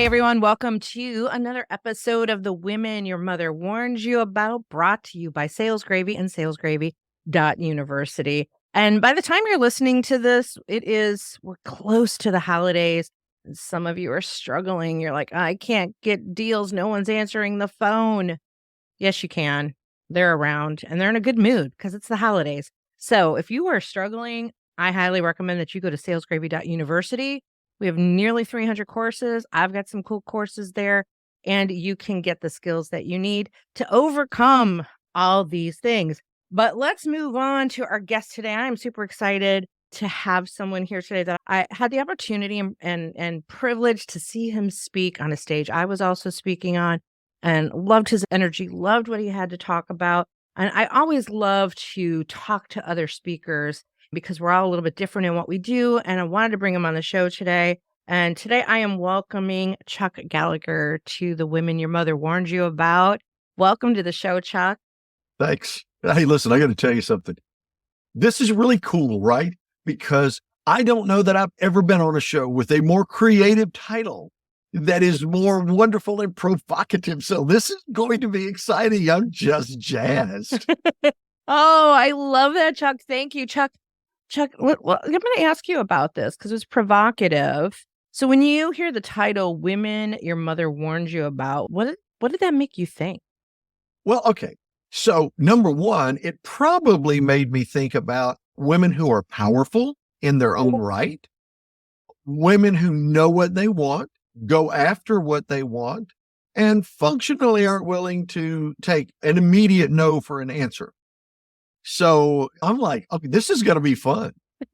Hey everyone, welcome to another episode of The Women Your Mother Warned You About, brought to you by Sales Gravy and salesgravy.university. And by the time you're listening to this, we're close to the holidays. And some of you are struggling. You're like, I can't get deals. No one's answering the phone. Yes, you can. They're around and they're in a good mood because it's the holidays. So if you are struggling, I highly recommend that you go to salesgravy.university. We have nearly 300 courses. I've got some cool courses there, and you can get the skills that you need to overcome all these things. But let's move on to our guest today. I'm super excited to have someone here today that I had the opportunity and privilege to see him speak on a stage I was also speaking on, and loved his energy, loved what he had to talk about. And I always love to talk to other speakers because we're all a little bit different in what we do. And I wanted to bring him on the show today. And today I am welcoming Chuck Gallagher to The Women Your Mother Warned You About. Welcome to the show, Chuck. Thanks. Hey, listen, I got to tell you something. This is really cool, right? Because I don't know that I've ever been on a show with a more creative title that is more wonderful and provocative. So this is going to be exciting. I'm just jazzed. Oh, I love that, Chuck. Thank you, Chuck. Chuck, I'm going to ask you about this because it's provocative. So when you hear the title, Women Your Mother Warned You About, what did that make you think? Well, okay. So number one, it probably made me think about women who are powerful in their own right, women who know what they want, go after what they want, and functionally aren't willing to take an immediate no for an answer. So I'm like, okay, this is going to be fun.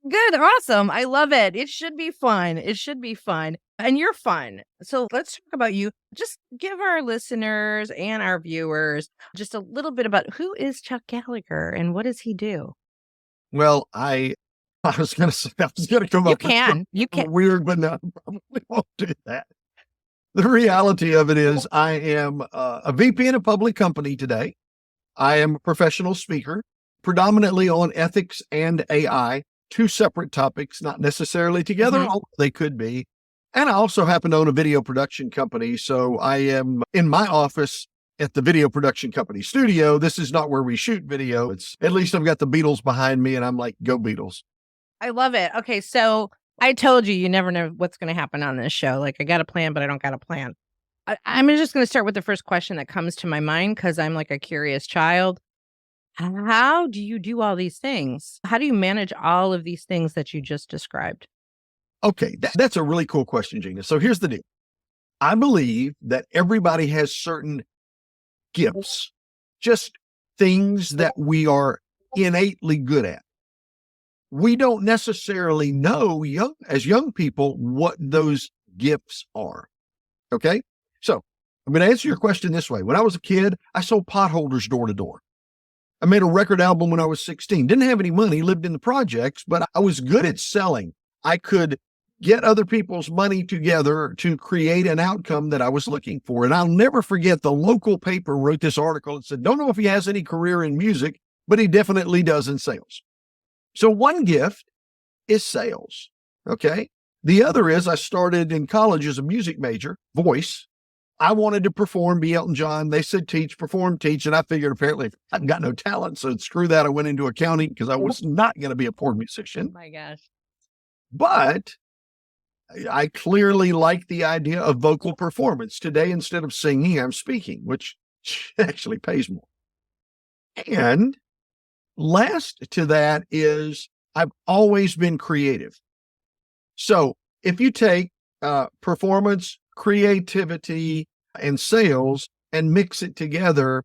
Good. Awesome. I love it. It should be fun. It should be fun. And you're fun. So let's talk about you. Just give our listeners and our viewers just a little bit about who is Chuck Gallagher and what does he do? Well, I was going to say, I was going to come up with You can. Weird, but no, I probably won't do that. The reality of it is I am a VP in a public company today. I am a professional speaker, predominantly on ethics and AI, two separate topics, not necessarily together, although they could be. And I also happen to own a video production company. So I am in my office at the video production company studio. This is not where we shoot video. It's at least I've got the Beatles behind me and I'm like, go Beatles. I love it. Okay. So I told you never know what's going to happen on this show. Like I got a plan, but I don't got a plan. I'm just going to start with the first question that comes to my mind because I'm like a curious child. How do you do all these things? How do you manage all of these things that you just described? Okay, that's a really cool question, Gina. So here's the deal. I believe that everybody has certain gifts, just things that we are innately good at. We don't necessarily know as young people what those gifts are. Okay, so I'm going to answer your question this way. When I was a kid, I sold potholders door to door. I made a record album when I was 16. Didn't have any money, lived in the projects, but I was good at selling. I could get other people's money together to create an outcome that I was looking for. And I'll never forget the local paper wrote this article and said, don't know if he has any career in music, but he definitely does in sales. So one gift is sales. Okay. The other is I started in college as a music major, voice. I wanted to perform, be Elton John. They said teach, perform, teach. And I figured apparently I've got no talent. So screw that. I went into accounting because I was not going to be a poor musician. Oh my gosh. But I clearly like the idea of vocal performance. Today, instead of singing, I'm speaking, which actually pays more. And last to that is I've always been creative. So if you take performance, creativity, and sales and mix it together,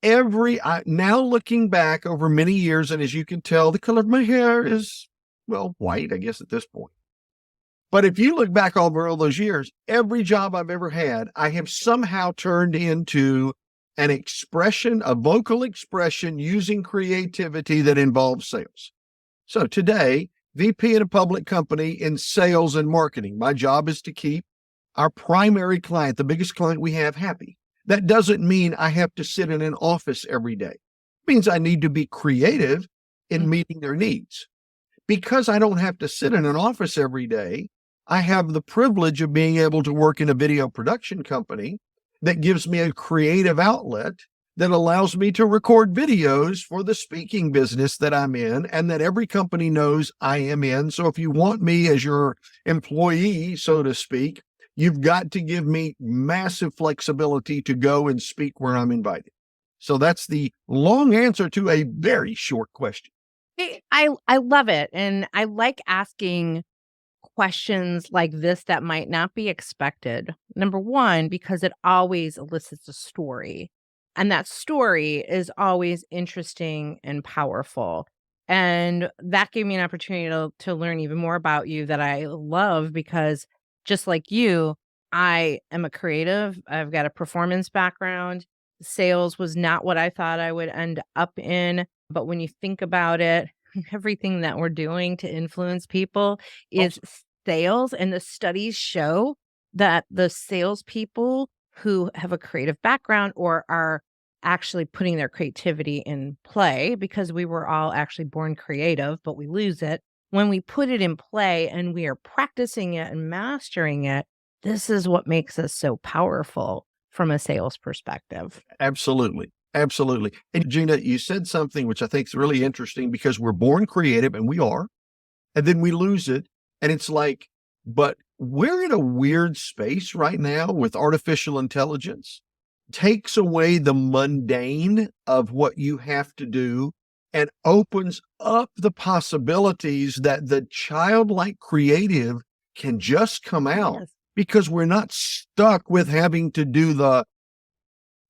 now looking back over many years, and as you can tell, the color of my hair is, well, white, I guess, at this point. But if you look back over all those years, every job I've ever had, I have somehow turned into an expression, a vocal expression using creativity that involves sales. So today, VP in a public company in sales and marketing. My job is to keep our primary client, the biggest client we have, happy. That doesn't mean I have to sit in an office every day. It means I need to be creative in meeting their needs. Because I don't have to sit in an office every day, I have the privilege of being able to work in a video production company that gives me a creative outlet that allows me to record videos for the speaking business that I'm in and that every company knows I am in. So if you want me as your employee, so to speak, you've got to give me massive flexibility to go and speak where I'm invited. So that's the long answer to a very short question. Hey, I love it, and I like asking questions like this that might not be expected. Number 1, because it always elicits a story, and that story is always interesting and powerful, and that gave me an opportunity to learn even more about you that I love because just like you, I am a creative. I've got a performance background. Sales was not what I thought I would end up in, but when you think about it, everything that we're doing to influence people is Also, sales, and the studies show that the salespeople who have a creative background or are actually putting their creativity in play, because we were all actually born creative, but we lose it. When we put it in play and we are practicing it and mastering it, this is what makes us so powerful from a sales perspective. absolutely. Absolutely. And Gina, you said something which I think is really interesting because we're born creative and we are, and then we lose it. And it's like, but we're in a weird space right now with artificial intelligence. Takes away the mundane of what you have to do and opens up the possibilities that the childlike creative can just come out Yes. because we're not stuck with having to do the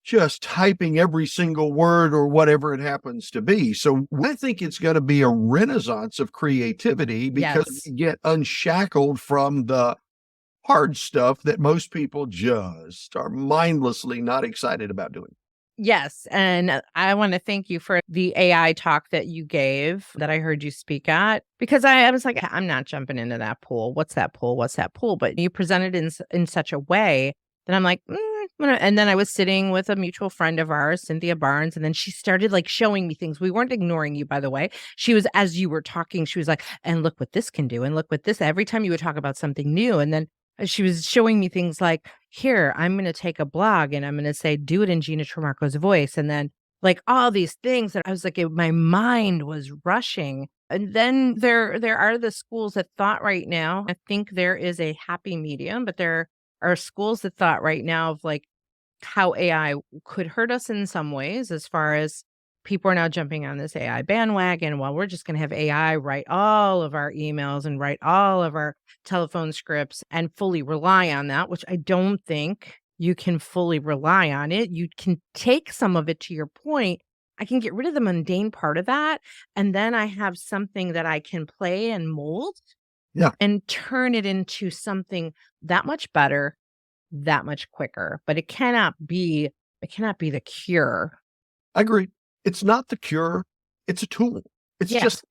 just typing every single word or whatever it happens to be. So I think it's going to be a renaissance of creativity because Yes. we get unshackled from the hard stuff that most people just are mindlessly not excited about doing. Yes, and I wanna thank you for the AI talk that you gave that I heard you speak at, because I was like, "I'm not jumping into that pool. What's that pool? What's that pool?" But you presented in such a way that I'm like, and then I was sitting with a mutual friend of ours, Cynthia Barnes, and then she started, like, showing me things. We weren't ignoring you, by the way. She was as you were talking, she was like, "And look what this can do, and look what this," every time you would talk about something new, and then she was showing me things like, "Here, I'm gonna take a blog and I'm gonna say, do it in Gina Trimarco's voice." And then, like, all these things that I was like, my mind was rushing. And then there are the schools that thought right now, I think there is a happy medium, but there are schools that thought right now of like how AI could hurt us in some ways as far as people are now jumping on this AI bandwagon. Well, we're just going to have AI write all of our emails and write all of our telephone scripts and fully rely on that, which I don't think you can fully rely on it. You can take some of it to your point. I can get rid of the mundane part of that. And then I have something that I can play and mold Yeah, and turn it into something that much better, that much quicker, but it cannot be the cure. I agree. It's not the cure, it's a tool. It's Yeah. just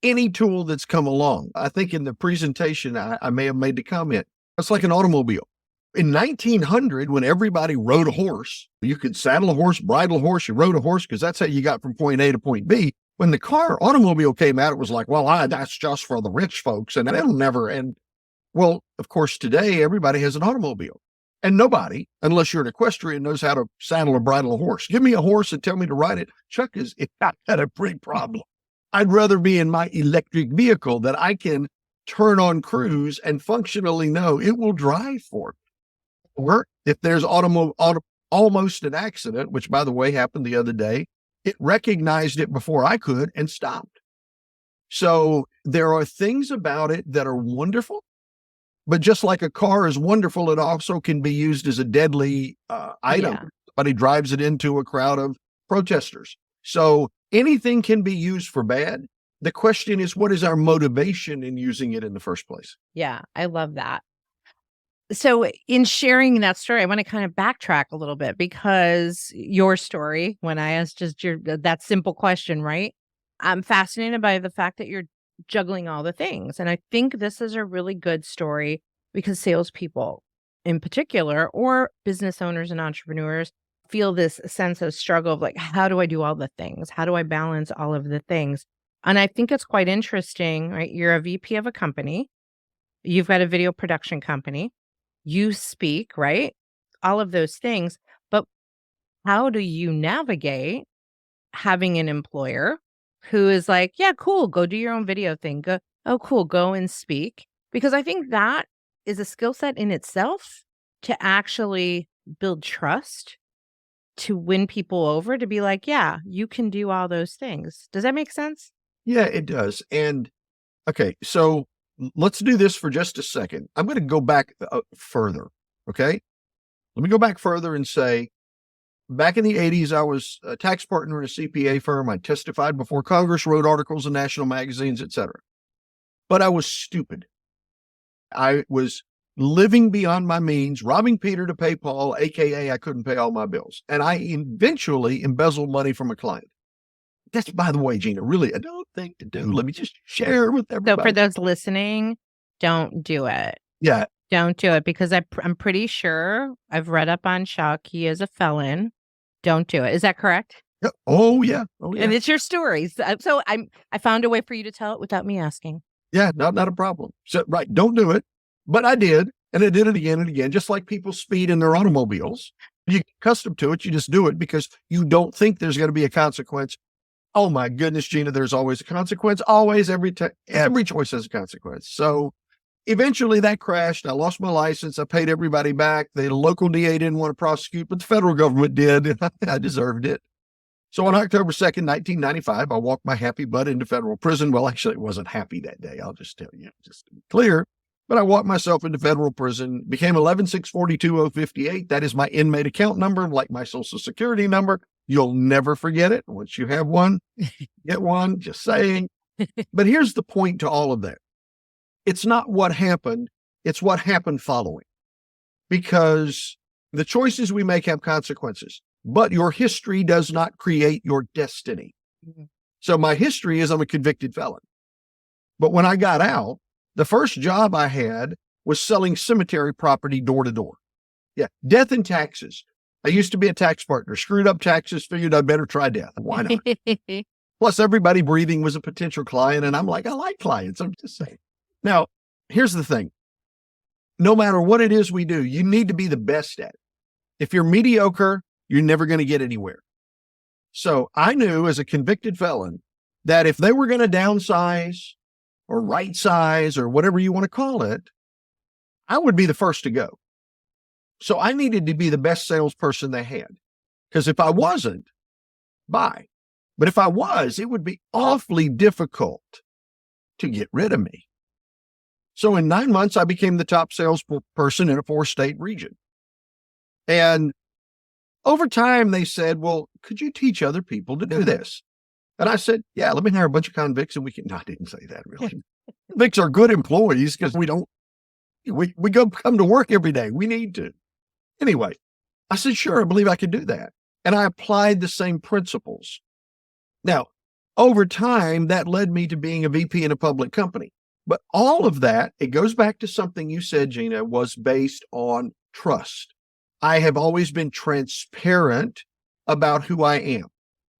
any tool that's come along. I think in the presentation, I may have made the comment. It's like an automobile. In 1900, when everybody rode a horse, you could saddle a horse, bridle a horse, you rode a horse because that's how you got from point A to point B. When the car automobile came out, it was like, well, that's just for the rich folks and it'll never end. Well, of course, today everybody has an automobile. And nobody, unless you're an equestrian, knows how to saddle or bridle a horse. Give me a horse and tell me to ride it. Chuck is it got a big problem. I'd rather be in my electric vehicle that I can turn on cruise and functionally know it will drive for me. Or if there's almost an accident, which by the way happened the other day, it recognized it before I could and stopped. So there are things about it that are wonderful, but just like a car is wonderful, it also can be used as a deadly item. Yeah. Somebody drives it into a crowd of protesters. So anything can be used for bad. The question is, what is our motivation in using it in the first place? Yeah, I love that. So in sharing that story, I wanna kind of backtrack a little bit because your story, when I asked just that simple question, right? I'm fascinated by the fact that you're juggling all the things, and I think this is a really good story because salespeople in particular, or business owners and entrepreneurs, feel this sense of struggle of like, "How do I do all the things? How do I balance all of the things?" And I think it's quite interesting, right? You're a VP of a company. You've got a video production company. You speak, right? All of those things. But how do you navigate having an employer who is like, "Yeah, cool, go do your own video thing. Go oh, cool, go and speak." Because I think that is a skill set in itself to actually build trust, to win people over, to be like, "Yeah, you can do all those things." Does that make sense? Yeah, it does. And okay, so let's do this for just a second. I'm going to go back further. Okay. Let me go back further and say, back in the 80s, I was a tax partner in a CPA firm. I testified before Congress, wrote articles in national magazines, etc. But I was stupid. I was living beyond my means, robbing Peter to pay Paul, AKA I couldn't pay all my bills. And I eventually embezzled money from a client. That's, by the way, Gina, really a dumb thing to do. Let me just share with So for everybody. those listening, don't do it. Yeah. Don't do it because I'm pretty sure I've read up on Chuck. He is a felon. Don't do it. Is that correct? Yeah. Oh, yeah. Oh, yeah. And it's your story. So I found a way for you to tell it without me asking. Yeah, not a problem. So, right, don't do it. But I did, and I did it again and again, just like people speed in their automobiles. You get accustomed to it, you just do it because you don't think there's going to be a consequence. Oh my goodness, Gina, there's always a consequence. Always, every choice has a consequence. So eventually that crashed. I lost my license. I paid everybody back. The local DA didn't want to prosecute, but the federal government did. And I deserved it. So on October 2nd, 1995, I walked my happy butt into federal prison. Well, actually, it wasn't happy that day. I'll just tell you, just to be clear. But I walked myself into federal prison, became 11-642-058. That is my inmate account number, like my social security number. You'll never forget it. Once you have one, get one, just saying. But here's the point to all of that. It's not what happened. It's what happened following. Because the choices we make have consequences. But your history does not create your destiny. Mm-hmm. So my history is I'm a convicted felon. But when I got out, the first job I had was selling cemetery property door to door. Yeah, death and taxes. I used to be a tax partner, screwed up taxes, figured I'd better try death. Why not? Plus, everybody breathing was a potential client. And I'm like, I like clients. I'm just saying. Now, here's the thing. No matter what it is we do, you need to be the best at it. If you're mediocre, you're never going to get anywhere. So I knew as a convicted felon that if they were going to downsize or right size or whatever you want to call it, I would be the first to go. So I needed to be the best salesperson they had. Because if I wasn't, bye. But if I was, it would be awfully difficult to get rid of me. So in 9 months, I became the top salesperson in a 4-state region. And over time, they said, well, could you teach other people to do this? And I said, yeah, let me hire a bunch of convicts and we can. No, I didn't say that really. Convicts are good employees because we come to work every day. We need to. Anyway, I said, sure, I believe I could do that. And I applied the same principles. Now, over time, that led me to being a VP in a public company. But all of that, it goes back to something you said, Gina, was based on trust. I have always been transparent about who I am.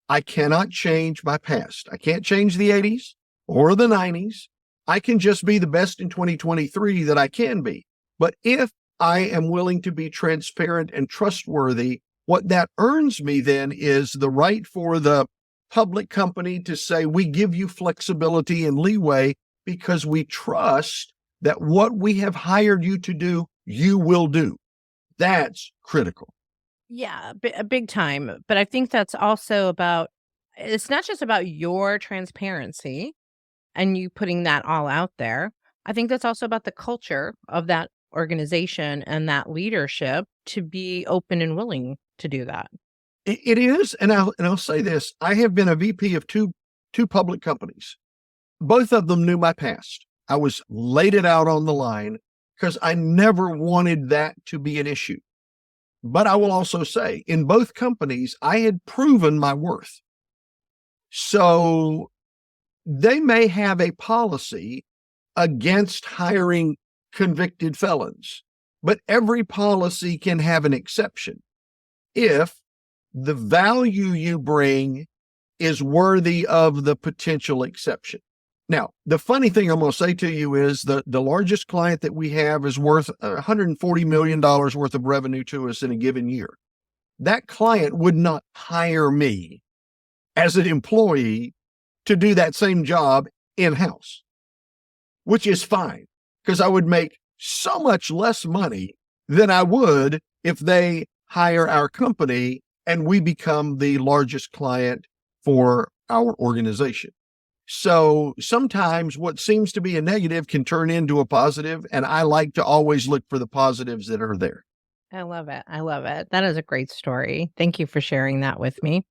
I cannot change my past. I can't change the 80s or the 90s. I can just be the best in 2023 that I can be. But if I am willing to be transparent and trustworthy, what that earns me then is the right for the public company to say, we give you flexibility and leeway because we trust that what we have hired you to do, you will do. That's critical. Yeah, a big time. But I think that's also about, it's not just about your transparency and you putting that all out there. I think that's also about the culture of that organization and that leadership to be open and willing to do that. It is. And I'll say this. I have been a VP of two public companies. Both of them knew my past. I was laid it out on the line because I never wanted that to be an issue. But I will also say in both companies, I had proven my worth. So they may have a policy against hiring convicted felons, but every policy can have an exception if the value you bring is worthy of the potential exception. Now, the funny thing I'm going to say to you is the largest client that we have is worth $140 million worth of revenue to us in a given year. That client would not hire me as an employee to do that same job in-house, which is fine because I would make so much less money than I would if they hire our company and we become the largest client for our organization. So sometimes what seems to be a negative can turn into a positive, and I like to always look for the positives that are there. I love it. I love it. That is a great story. Thank you for sharing that with me.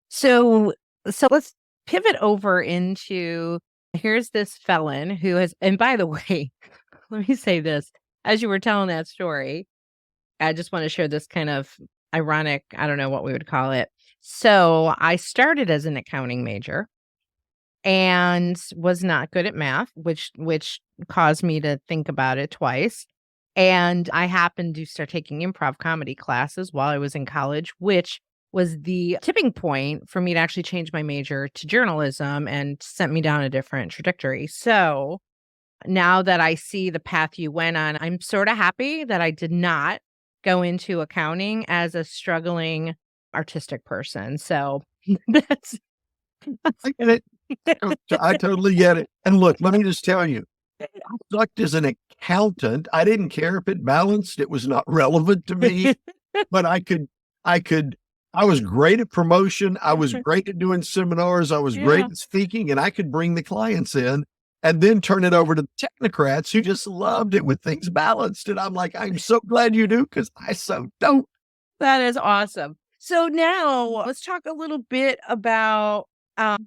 So so let's pivot over into here's this felon who has and by the way, let me say this. As you were telling that story, I just want to share this kind of ironic, I don't know what we would call it. So I started as an accounting major and was not good at math, which caused me to think about it twice. And I happened to start taking improv comedy classes while I was in college, which was the tipping point for me to actually change my major to journalism and sent me down a different trajectory. So now that I see the path you went on, I'm sort of happy that I did not go into accounting as a struggling artistic person. So that's I get it. I totally get it. And look, let me just tell you, I sucked as an accountant. I didn't care if it balanced. It was not relevant to me, but I was great at promotion. I was great at doing seminars. I was great yeah. at speaking, and I could bring the clients in and then turn it over to the technocrats who just loved it with things balanced. And I'm like, I'm so glad you do because I so don't. That is awesome. So now let's talk a little bit about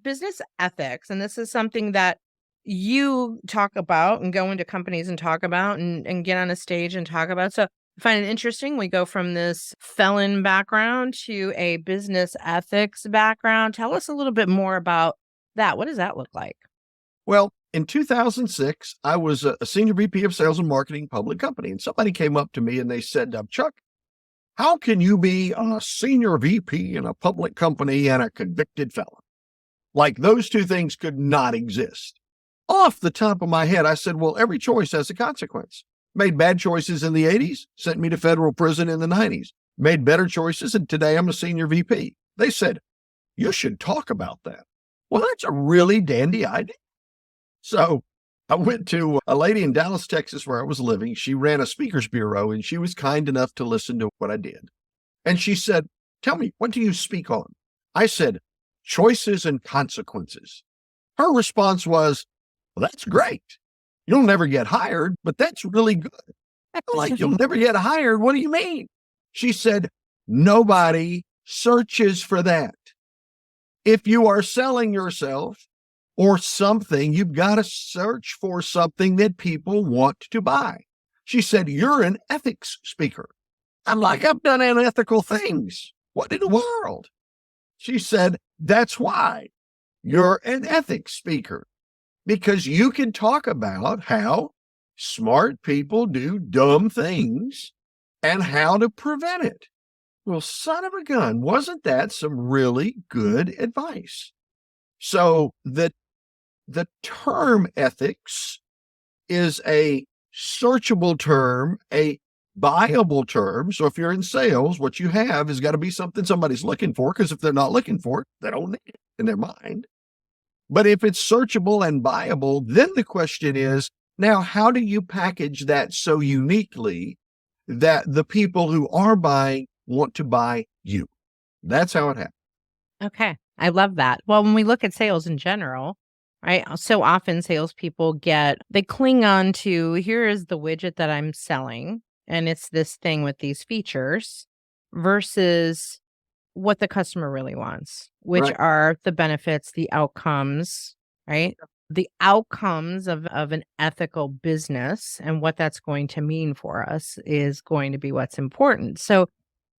business ethics. And this is something that you talk about and go into companies and talk about and get on a stage and talk about. So I find it interesting. We go from this felon background to a business ethics background. Tell us a little bit more about that. What does that look like? Well, in 2006, I was a senior VP of sales and marketing public company. And somebody came up to me and they said, Chuck, how can you be a senior VP in a public company and a convicted felon? Like those two things could not exist. Off the top of my head, I said, well, every choice has a consequence. Made bad choices in the 80s, sent me to federal prison in the 90s. Made better choices, and today I'm a senior VP. They said, you should talk about that. Well, that's a really dandy idea. So I went to a lady in Dallas, Texas, where I was living. She ran a speakers bureau, and she was kind enough to listen to what I did. And she said, tell me, what do you speak on? I said, choices and consequences. Her response was, well, that's great. You'll never get hired, but that's really good. I'm like, you'll never get hired? What do you mean? She said, nobody searches for that. If you are selling yourself or something, you've got to search for something that people want to buy. She said, you're an ethics speaker. I'm like, I've done unethical things. What in the world? She said, that's why you're an ethics speaker, because you can talk about how smart people do dumb things and how to prevent it. Well, son of a gun, wasn't that some really good advice? So the term ethics is a searchable term, a buyable term. So if you're in sales, what you have is got to be something somebody's looking for, because if they're not looking for it, they don't need it in their mind. But if it's searchable and buyable, then the question is, now, how do you package that so uniquely that the people who are buying want to buy you? That's how it happens. Okay. I love that. Well, when we look at sales in general, right? So often salespeople they cling on to here is the widget that I'm selling, and it's this thing with these features versus what the customer really wants, which Right. are the benefits, the outcomes, right? The outcomes of an ethical business and what that's going to mean for us is going to be what's important. So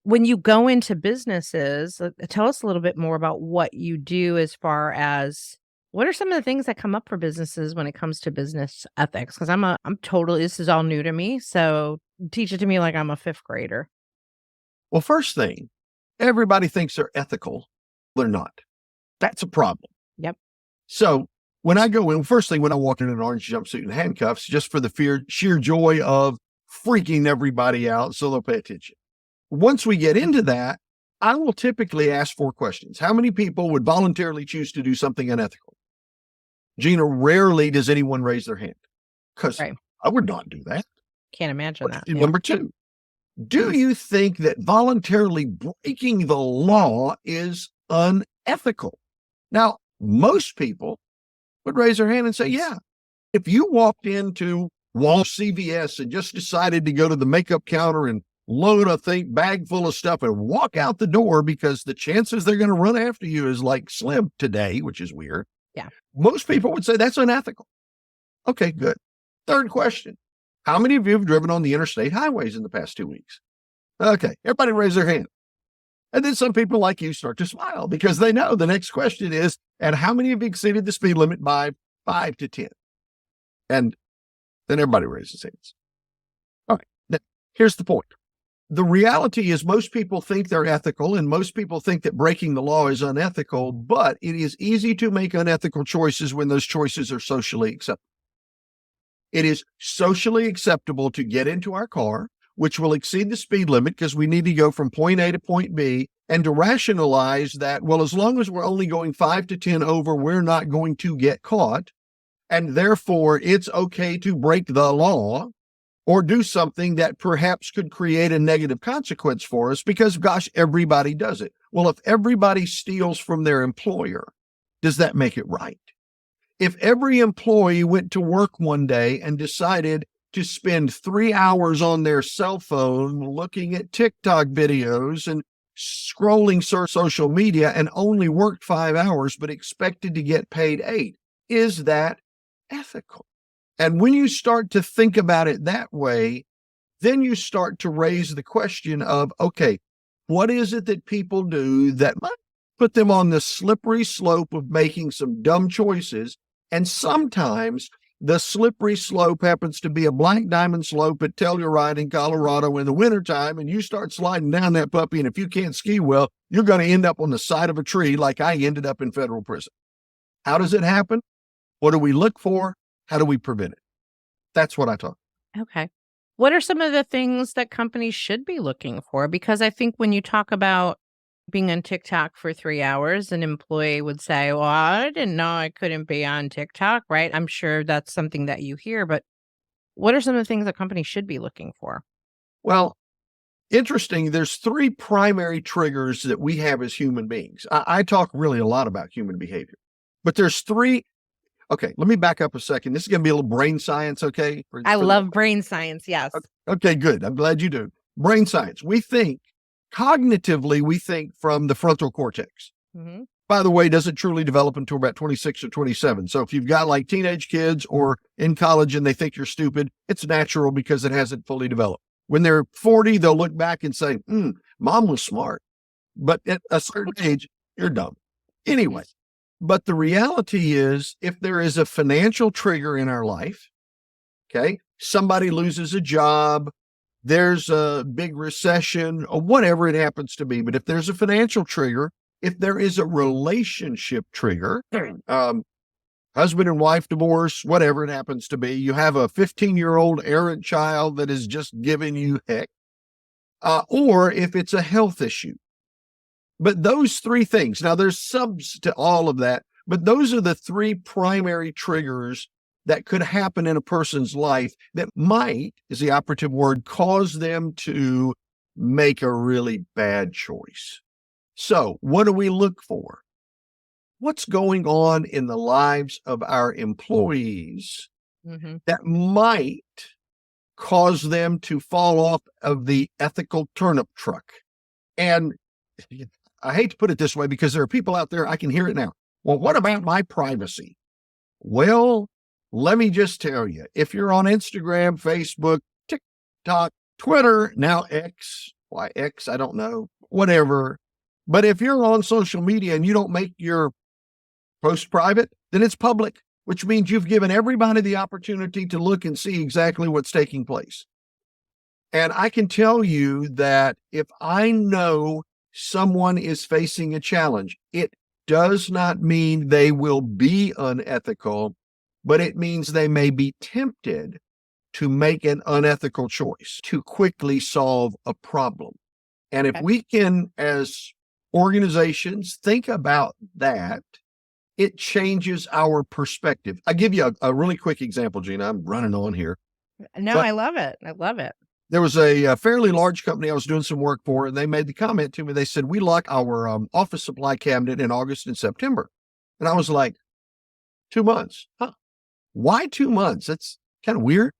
when you go into businesses, tell us a little bit more about what you do as far as what are some of the things that come up for businesses when it comes to business ethics? Because I'm totally this is all new to me. So teach it to me like I'm a fifth grader. Well, first thing, everybody thinks they're ethical. They're not. That's a problem. Yep. So when I go in, first thing when I walk in an orange jumpsuit and handcuffs, just for the sheer joy of freaking everybody out so they'll pay attention. Once we get into that, I will typically ask 4 questions. How many people would voluntarily choose to do something unethical? Gina, rarely does anyone raise their hand because Right. I would not do that. Can't imagine that. Question number 2, do you think that voluntarily breaking the law is unethical? Now, most people would raise their hand and say, yeah. If you walked into CVS and just decided to go to the makeup counter and load a bag full of stuff and walk out the door because the chances they're going to run after you is like slim today, which is weird. Yeah. Most people would say that's unethical. Okay, good. Third question. How many of you have driven on the interstate highways in the past 2 weeks? Okay, everybody raise their hand. And then some people like you start to smile because they know the next question is, and how many have exceeded the speed limit by 5 to 10? And then everybody raises hands. All right, now, here's the point. The reality is most people think they're ethical and most people think that breaking the law is unethical, but it is easy to make unethical choices when those choices are socially acceptable. It is socially acceptable to get into our car, which will exceed the speed limit because we need to go from point A to point B, and to rationalize that, well, as long as we're only going 5 to 10 over, we're not going to get caught. And therefore, it's okay to break the law or do something that perhaps could create a negative consequence for us because, gosh, everybody does it. Well, if everybody steals from their employer, does that make it right? If every employee went to work one day and decided to spend 3 hours on their cell phone looking at TikTok videos and scrolling social media and only worked 5 hours but expected to get paid 8, is that ethical? And when you start to think about it that way, then you start to raise the question of, okay, what is it that people do that might put them on the slippery slope of making some dumb choices? And sometimes the slippery slope happens to be a black diamond slope at Telluride in Colorado in the wintertime, and you start sliding down that puppy, and if you can't ski well, you're going to end up on the side of a tree like I ended up in federal prison. How does it happen? What do we look for? How do we prevent it? That's what I talk. Okay. What are some of the things that companies should be looking for? Because I think when you talk about being on TikTok for 3 hours, an employee would say, well, I didn't know I couldn't be on TikTok, right? I'm sure that's something that you hear, but what are some of the things that companies should be looking for? Well, interesting. There's 3 primary triggers that we have as human beings. I talk really a lot about human behavior, but there's 3. Okay, let me back up a second. This is going to be a little brain science, okay? I love brain science, yes. Okay, good. I'm glad you do. Brain science. Cognitively, we think from the frontal cortex. Mm-hmm. By the way, doesn't truly develop until about 26 or 27. So if you've got like teenage kids or in college and they think you're stupid, it's natural because it hasn't fully developed. When they're 40, they'll look back and say, mom was smart. But at a certain age, you're dumb. Anyway. But the reality is, if there is a financial trigger in our life, okay, somebody loses a job, there's a big recession, or whatever it happens to be. But if there's a financial trigger, if there is a relationship trigger, husband and wife divorce, whatever it happens to be, you have a 15-year-old errant child that is just giving you heck, or if it's a health issue. But those 3 things, now there's subs to all of that, but those are the 3 primary triggers that could happen in a person's life that might, is the operative word, cause them to make a really bad choice. So what do we look for? What's going on in the lives of our employees that might cause them to fall off of the ethical turnip truck? And I hate to put it this way because there are people out there, I can hear it now. Well, what about my privacy? Well, let me just tell you, if you're on Instagram, Facebook, TikTok, Twitter, now X, why X, I don't know, whatever. But if you're on social media and you don't make your post private, then it's public, which means you've given everybody the opportunity to look and see exactly what's taking place. And I can tell you that if I know someone is facing a challenge, it does not mean they will be unethical, but it means they may be tempted to make an unethical choice to quickly solve a problem. And if Okay. we can, as organizations, think about that, it changes our perspective. I give you a really quick example, Gina. I'm running on here, No, but I love it. I love it. there was a fairly large company I was doing some work for, and they made the comment to me. They said, "We lock our office supply cabinet in August and September." And I was like, 2 months? Huh? Why 2 months? That's kind of weird.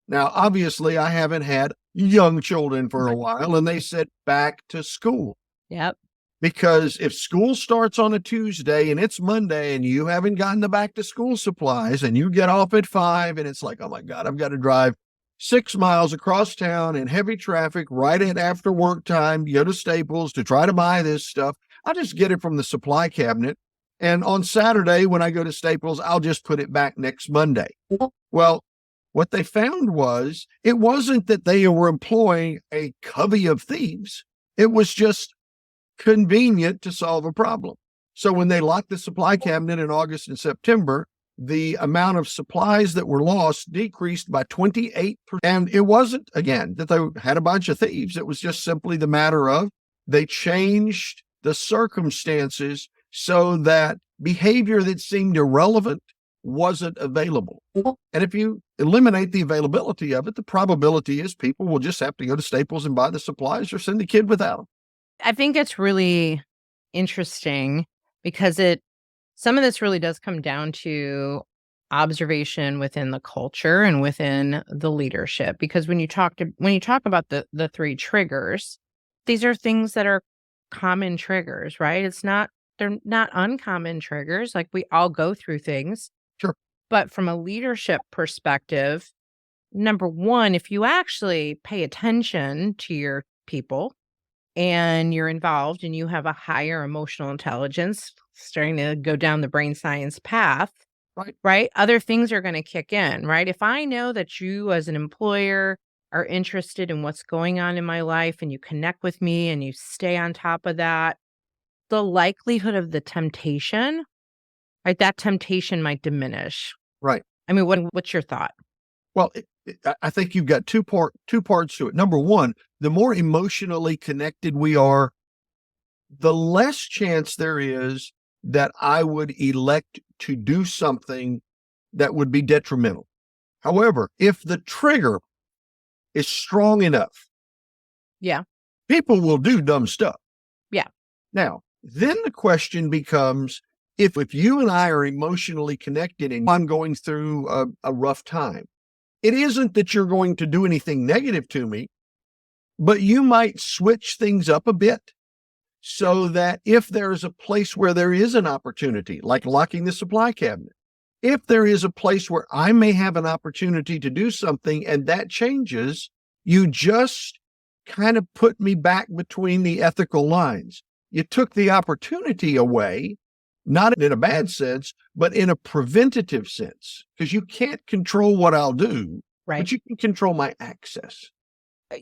Now, obviously, I haven't had young children for a while, and they said back to school. Yep. Because if school starts on a Tuesday and it's Monday and you haven't gotten the back to school supplies and you get off at 5 and it's like, oh my God, I've got to drive 6 miles across town in heavy traffic right at after work time, go to Staples to try to buy this stuff. I'll just get it from the supply cabinet. And on Saturday, when I go to Staples, I'll just put it back next Monday. Well, what they found was it wasn't that they were employing a covey of thieves. It was just convenient to solve a problem. So when they locked the supply cabinet in August and September, the amount of supplies that were lost decreased by 28%. And it wasn't, again, that they had a bunch of thieves. It was just simply the matter of they changed the circumstances so that behavior that seemed irrelevant wasn't available. And if you eliminate the availability of it, the probability is people will just have to go to Staples and buy the supplies or send the kid without them. I think it's really interesting because some of this really does come down to observation within the culture and within the leadership. Because when you talk about the three triggers, these are things that are common triggers, right? They're not uncommon triggers. Like we all go through things. Sure. But from a leadership perspective, number one, if you actually pay attention to your people and you're involved and you have a higher emotional intelligence starting to go down the brain science path, Right. right? Other things are going to kick in, right? If I know that you as an employer are interested in what's going on in my life and you connect with me and you stay on top of that, the likelihood of the temptation, right? That temptation might diminish. Right. I mean, what's your thought? Well, I think you've got two parts to it. Number one, the more emotionally connected we are, the less chance there is that I would elect to do something that would be detrimental. However, if the trigger is strong enough, Yeah. people will do dumb stuff. Yeah. Now, then the question becomes, if you and I are emotionally connected and I'm going through a rough time, it isn't that you're going to do anything negative to me, but you might switch things up a bit so that if there is a place where there is an opportunity, like locking the supply cabinet, if there is a place where I may have an opportunity to do something and that changes, you just kind of put me back between the ethical lines. You took the opportunity away, not in a bad sense, but in a preventative sense, because you can't control what I'll do, Right. but you can control my access.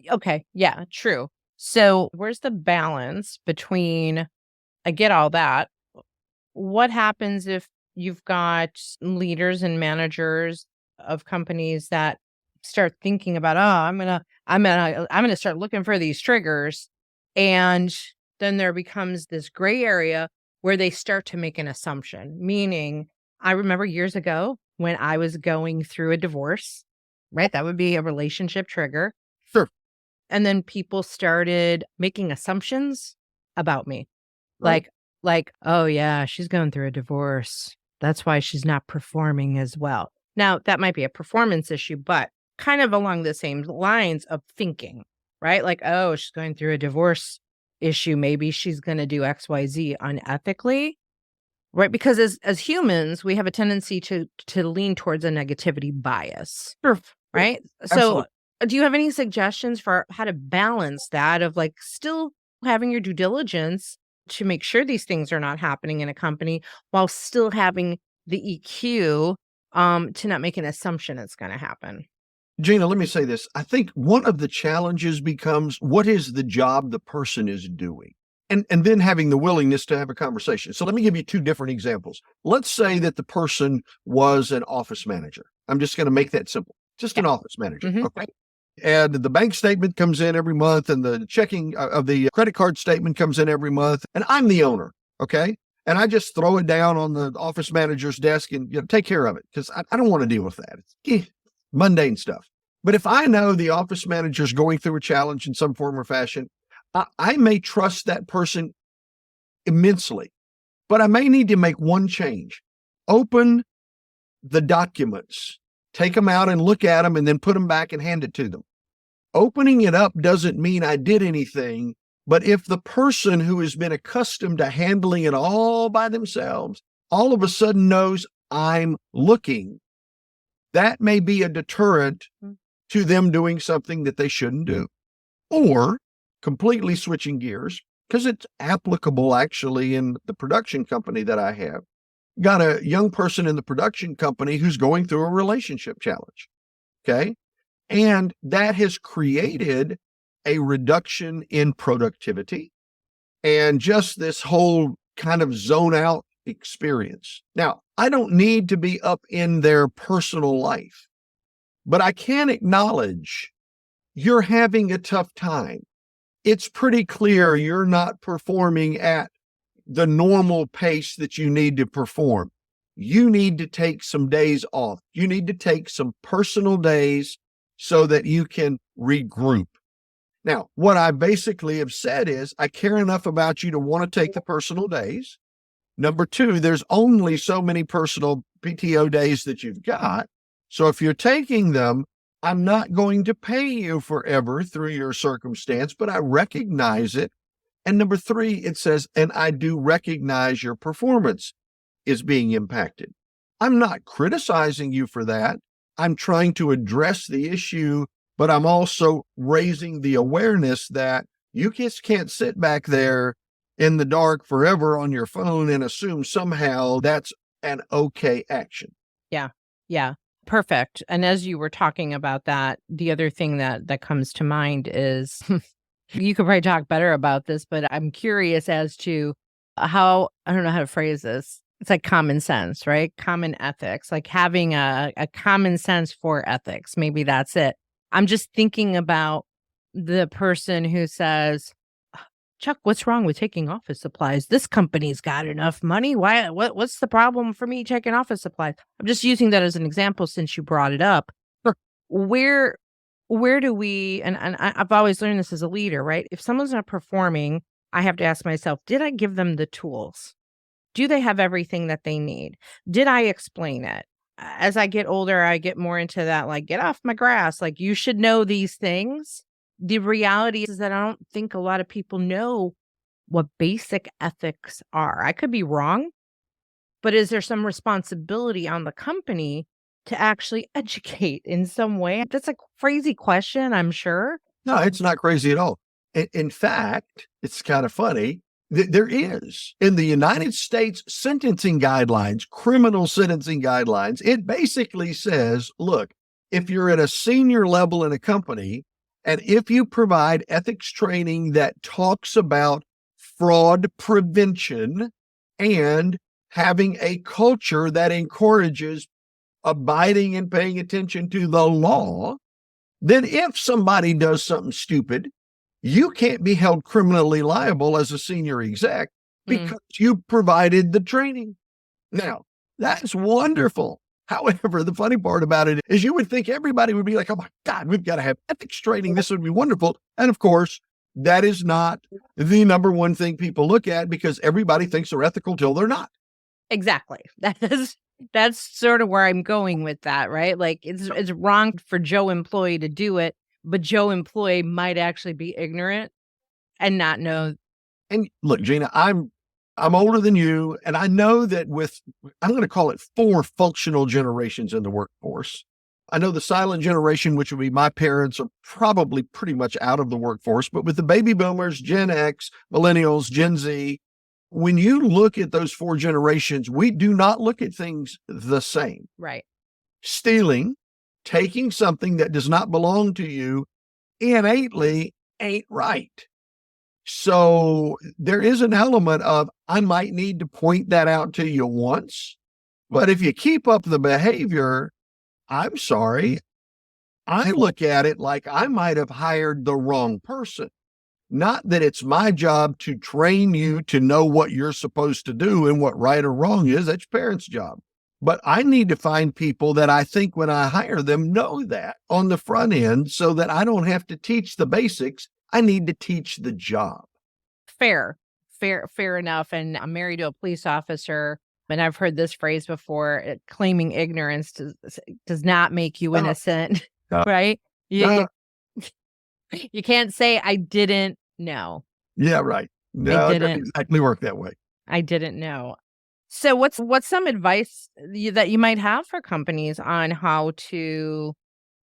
Okay. Yeah, true. So where's the balance between, I get all that. What happens if you've got leaders and managers of companies that start thinking about, oh, I'm gonna start looking for these triggers. And then there becomes this gray area where they start to make an assumption. Meaning, I remember years ago when I was going through a divorce, right? That would be a relationship trigger. Sure. And then people started making assumptions about me. Right. Like, "Oh, yeah, she's going through a divorce. That's why she's not performing as well." Now, that might be a performance issue, but kind of along the same lines of thinking, right? Like, "Oh, she's going through a divorce issue. Maybe she's gonna do XYZ unethically." Right? Because as humans, we have a tendency to lean towards a negativity bias. Sure. Right? So, Absolutely. do you have any suggestions for how to balance that of, like, still having your due diligence to make sure these things are not happening in a company while still having the EQ, to not make an assumption it's gonna happen? Gina, let me say this. I think one of the challenges becomes what is the job the person is doing? and then having the willingness to have a conversation. So let me give you two different examples. Let's say that the person was an office manager. I'm just going to make that simple. Just an office manager. Mhm. Okay. And the bank statement comes in every month, and the checking of the credit card statement comes in every month. And I'm the owner. Okay. And I just throw it down on the office manager's desk and take care of it, because I don't want to deal with that. It's mundane stuff. But if I know the office manager is going through a challenge in some form or fashion, I may trust that person immensely, but I may need to make one change. Open the documents, take them out and look at them, and then put them back and hand it to them. Opening it up doesn't mean I did anything, but if the person who has been accustomed to handling it all by themselves all of a sudden knows I'm looking, that may be a deterrent to them doing something that they shouldn't do. Or completely switching gears, because it's applicable actually in the production company that I have. Got a young person in the production company who's going through a relationship challenge. Okay. And that has created a reduction in productivity and just this whole kind of zone out experience. Now, I don't need to be up in their personal life, but I can acknowledge you're having a tough time. It's pretty clear you're not performing at the normal pace that you need to perform. You need to take some days off. You need to take some personal days so that you can regroup. Now, what I basically have said is, I care enough about you to want to take the personal days. Number two, there's only so many personal PTO days that you've got. So if you're taking them, I'm not going to pay you forever through your circumstance, but I recognize it. And number three, it says, and I do recognize your performance is being impacted. I'm not criticizing you for that. I'm trying to address the issue, but I'm also raising the awareness that you just can't sit back there in the dark forever on your phone and assume somehow that's an okay action. Yeah. Yeah. Perfect. And as you were talking about that, the other thing that comes to mind is you could probably talk better about this, but I'm curious as to how, I don't know how to phrase this. It's like common sense, right? Common ethics, like having a common sense for ethics. Maybe that's it. I'm just thinking about the person who says, Chuck, what's wrong with taking office supplies? This company's got enough money. What's the problem for me taking office supplies? I'm just using that as an example since you brought it up. Sure. Where do we, and I've always learned this as a leader, right? If someone's not performing, I have to ask myself, did I give them the tools? Do they have everything that they need? Did I explain it? As I get older, I get more into that, like, get off my grass. Like, you should know these things. The reality is that I don't think a lot of people know what basic ethics are. I could be wrong, but is there some responsibility on the company to actually educate in some way? That's a crazy question, I'm sure. No, it's not crazy at all. In fact, it's kind of funny. There is, in the United States sentencing guidelines, criminal sentencing guidelines, it basically says, look, if you're at a senior level in a company, and if you provide ethics training that talks about fraud prevention and having a culture that encourages abiding and paying attention to the law, then if somebody does something stupid, you can't be held criminally liable as a senior exec because you provided the training. Now, that's wonderful. However, the funny part about it is you would think everybody would be like, oh my God, we've got to have ethics training. This would be wonderful. And of course, that is not the number one thing people look at, because everybody thinks they're ethical till they're not. Exactly. That's sort of where I'm going with that, right? Like, it's wrong for Joe employee to do it, but Joe employee might actually be ignorant and not know. And look, Gina, I'm older than you, and I know that I'm going to call it 4 functional generations in the workforce. I know the silent generation, which would be my parents, are probably pretty much out of the workforce, but with the baby boomers, Gen X, millennials, Gen Z, when you look at those 4 generations, we do not look at things the same. Right. Stealing, taking something that does not belong to you innately ain't right. So there is an element of, I might need to point that out to you once, but if you keep up the behavior, I'm sorry, I look at it like I might have hired the wrong person. Not that it's my job to train you to know what you're supposed to do and what right or wrong is. That's your parents' job. But I need to find people that I think when I hire them know that on the front end so that I don't have to teach the basics. I need to teach the job. Fair enough. And I'm married to a police officer, and I've heard this phrase before, claiming ignorance does not make you Uh, innocent, uh, right? uh, You can't say, "I didn't know. yeah, right. I No, it doesn't didn't exactly work that way. I didn't know." So what's some advice that you might have for companies on how to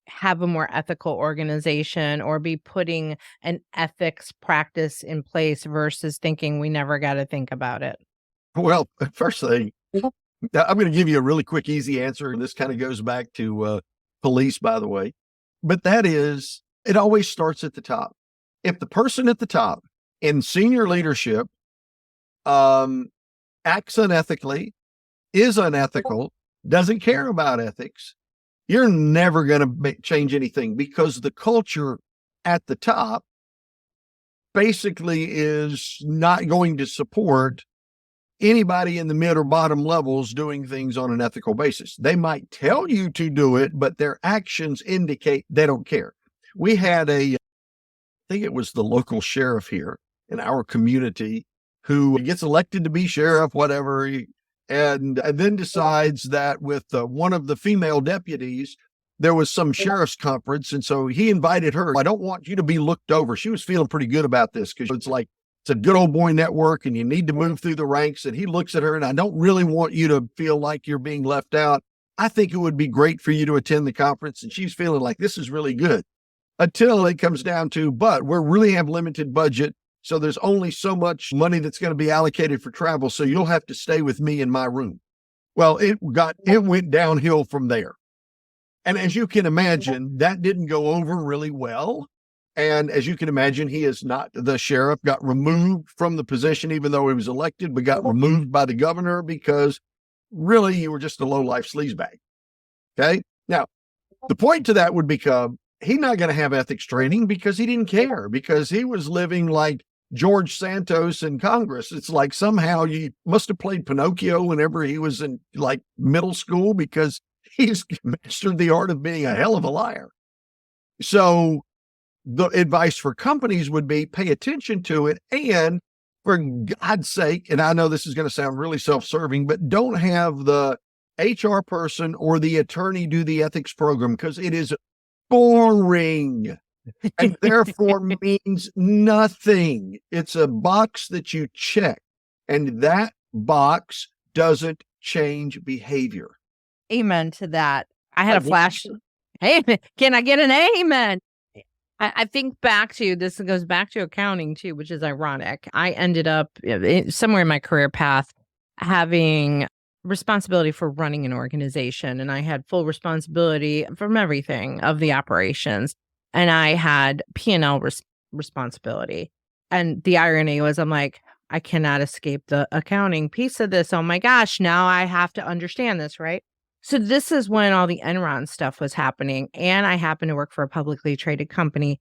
have a more ethical organization or be putting an ethics practice in place versus thinking we never got to think about it? Well, first thing, I'm going to give you a really quick, easy answer. And this kind of goes back to police, by the way. But that is, it always starts at the top. If the person at the top in senior leadership acts unethically, is unethical, doesn't care about ethics, you're never going to change anything because the culture at the top basically is not going to support anybody in the mid or bottom levels doing things on an ethical basis. They might tell you to do it, but their actions indicate they don't care. We had I think it was the local sheriff here in our community who gets elected to be sheriff, whatever, and then decides that with one of the female deputies, there was some sheriff's conference. And so he invited her. I don't want you to be looked over. She was feeling pretty good about this because it's like, it's a good old boy network and you need to move through the ranks. And he looks at her and, I don't really want you to feel like you're being left out. I think it would be great for you to attend the conference. And she's feeling like this is really good until it comes down to, but we really have limited budget. So there's only so much money that's going to be allocated for travel. So you'll have to stay with me in my room. Well, it went downhill from there. And as you can imagine, that didn't go over really well. And as you can imagine, the sheriff got removed from the position, even though he was elected, but got removed by the governor because really you were just a low-life sleazebag. Okay. Now, the point to that would become, he's not going to have ethics training because he didn't care, because he was living like George Santos in Congress. It's like somehow you must have played Pinocchio whenever he was in like middle school, because he's mastered the art of being a hell of a liar. So the advice for companies would be pay attention to it. And for God's sake, and I know this is going to sound really self-serving, but don't have the HR person or the attorney do the ethics program, because it is boring and therefore means nothing. It's a box that you check, and that box doesn't change behavior. Amen to that. I had a flash. Hey, can I get an amen? I think back to this, goes back to accounting too, which is ironic. I ended up somewhere in my career path having responsibility for running an organization, and I had full responsibility from everything of the operations, and I had P&L responsibility. And the irony was, I'm like, I cannot escape the accounting piece of this. Oh my gosh, now I have to understand this, right? So this is when all the Enron stuff was happening, and I happened to work for a publicly traded company.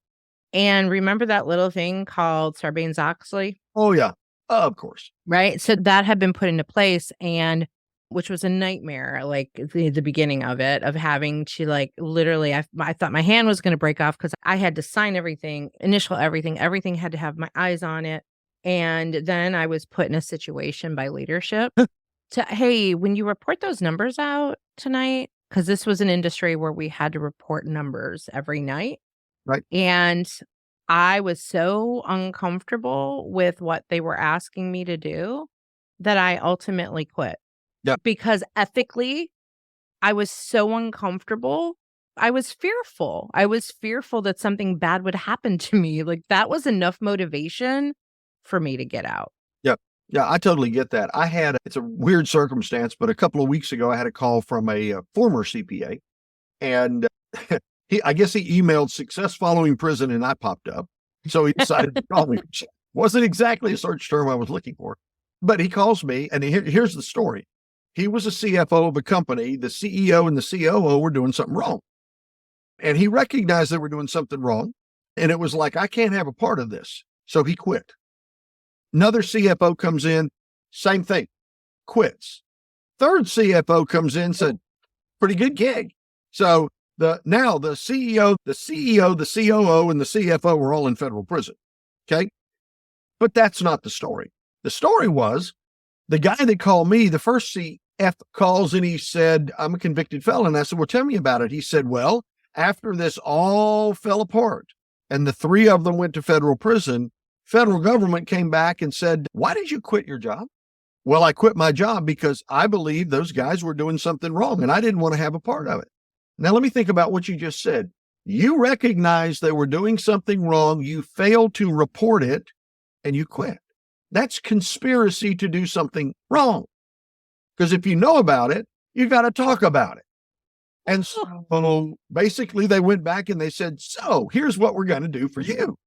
And remember that little thing called Sarbanes-Oxley? Oh yeah, of course. Right? So that had been put into place, and which was a nightmare, like the beginning of it, of having to like literally, I thought my hand was going to break off because I had to sign everything, initial everything had to have my eyes on it. And then I was put in a situation by leadership to, hey, when you report those numbers out tonight, because this was an industry where we had to report numbers every night. Right. And I was so uncomfortable with what they were asking me to do that I ultimately quit. Yeah. Because ethically, I was so uncomfortable. I was fearful. I was fearful that something bad would happen to me. Like that was enough motivation for me to get out. Yeah. Yeah, I totally get that. It's a weird circumstance, but a couple of weeks ago, I had a call from a former CPA, and I guess he emailed success following prison, and I popped up. So he decided to call me. Wasn't exactly a search term I was looking for. But he calls me, and here's the story. He was a CFO of a company. The CEO and the COO were doing something wrong. And he recognized they were doing something wrong. And it was like, I can't have a part of this. So he quit. Another CFO comes in, same thing, quits. Third CFO comes in, said, pretty good gig. So now the CEO, the COO, and the CFO were all in federal prison. Okay. But that's not the story. The story was the guy that called me, the first CF calls, and he said, I'm a convicted felon. I said, well, tell me about it. He said, well, after this all fell apart and the three of them went to federal prison, federal government came back and said, why did you quit your job? Well, I quit my job because I believed those guys were doing something wrong and I didn't want to have a part of it. Now, let me think about what you just said. You recognized they were doing something wrong. You failed to report it and you quit. That's conspiracy to do something wrong. Because if you know about it, you got to talk about it. And so basically they went back and they said, so here's what we're going to do for you.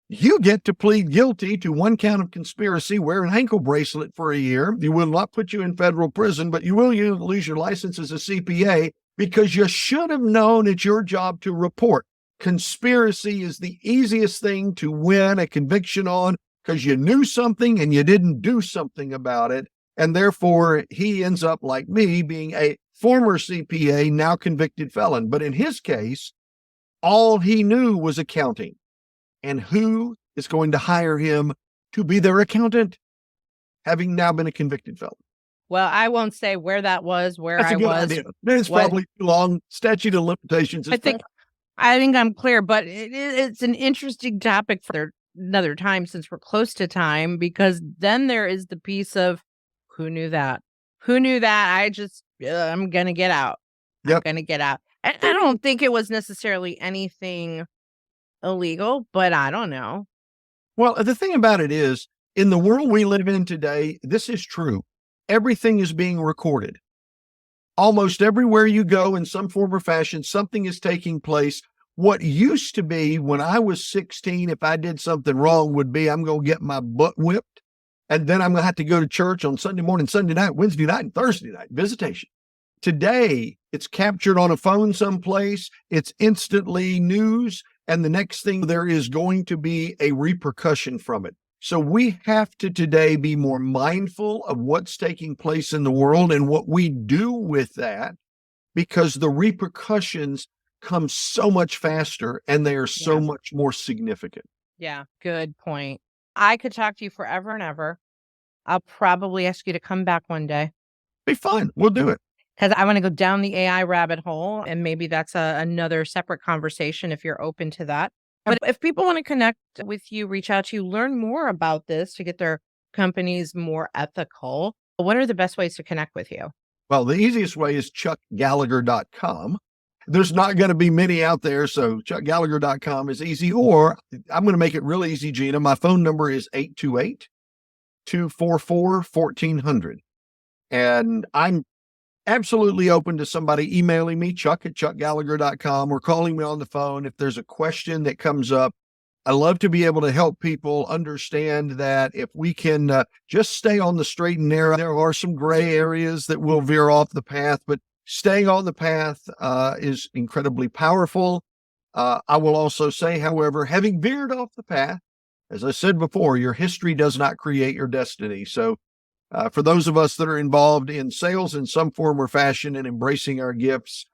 You get to plead guilty to one count of conspiracy, wear an ankle bracelet for a year. You will not put you in federal prison, but you will lose your license as a CPA because you should have known it's your job to report. Conspiracy is the easiest thing to win a conviction on because you knew something and you didn't do something about it. And therefore, he ends up like me being a former CPA, now convicted felon. But in his case, all he knew was accounting. And who is going to hire him to be their accountant, having now been a convicted felon? Well, I won't say where that was, where That's I a good was. idea. It's probably too long. Statute of limitations. I think I'm clear, but it's an interesting topic for another time since we're close to time, because then there is the piece of who knew that? Who knew that? I'm going to get out. Yep. I'm going to get out. I don't think it was necessarily anything illegal, but I don't know. Well, the thing about it is, in the world we live in today, this is true. Everything is being recorded. Almost everywhere you go in some form or fashion, something is taking place. What used to be when I was 16, if I did something wrong, would be I'm going to get my butt whipped. And then I'm going to have to go to church on Sunday morning, Sunday night, Wednesday night, and Thursday night, visitation. Today, it's captured on a phone someplace. It's instantly news. And the next thing, there is going to be a repercussion from it. So we have to today be more mindful of what's taking place in the world and what we do with that, because the repercussions come so much faster and they are so much more significant. Yeah, good point. I could talk to you forever and ever. I'll probably ask you to come back one day. Be fine. We'll do it. Because I want to go down the AI rabbit hole, and maybe that's another separate conversation if you're open to that. But if people want to connect with you, reach out to you, learn more about this to get their companies more ethical, what are the best ways to connect with you? Well, the easiest way is chuckgallagher.com. There's not going to be many out there, so chuckgallagher.com is easy. Or I'm going to make it real easy, Gina. My phone number is 828-244-1400. And I'm absolutely open to somebody emailing me, chuck@chuckgallagher.com, or calling me on the phone if there's a question that comes up. I love to be able to help people understand that if we can just stay on the straight and narrow, there are some gray areas that will veer off the path, but staying on the path is incredibly powerful. I will also say, however, having veered off the path, as I said before, your history does not create your destiny. So for those of us that are involved in sales in some form or fashion and embracing our gifts,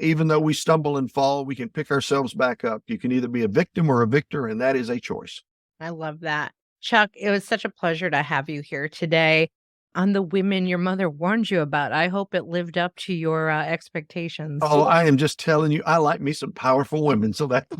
even though we stumble and fall, we can pick ourselves back up. You can either be a victim or a victor, and that is a choice. I love that. Chuck, it was such a pleasure to have you here today on the women your mother warned you about. I hope it lived up to your expectations. Oh, I am just telling you, I like me some powerful women. So that's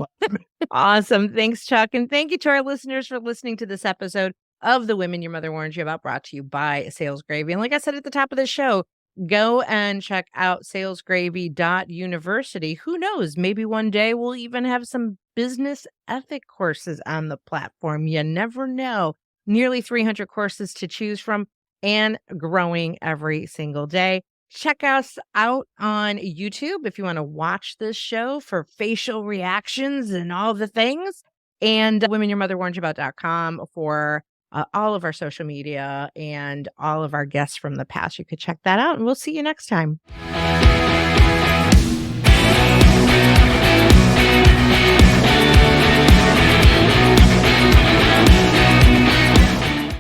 awesome. Thanks, Chuck. And thank you to our listeners for listening to this episode of The Women Your Mother Warned You About, brought to you by Sales Gravy. And like I said at the top of the show, go and check out salesgravy.university. Who knows? Maybe one day we'll even have some business ethic courses on the platform. You never know. Nearly 300 courses to choose from and growing every single day. Check us out on YouTube if you want to watch this show for facial reactions and all the things. and womenyourmotherwarnsyouabout.com for all of our social media and all of our guests from the past. You could check that out, and we'll see you next time.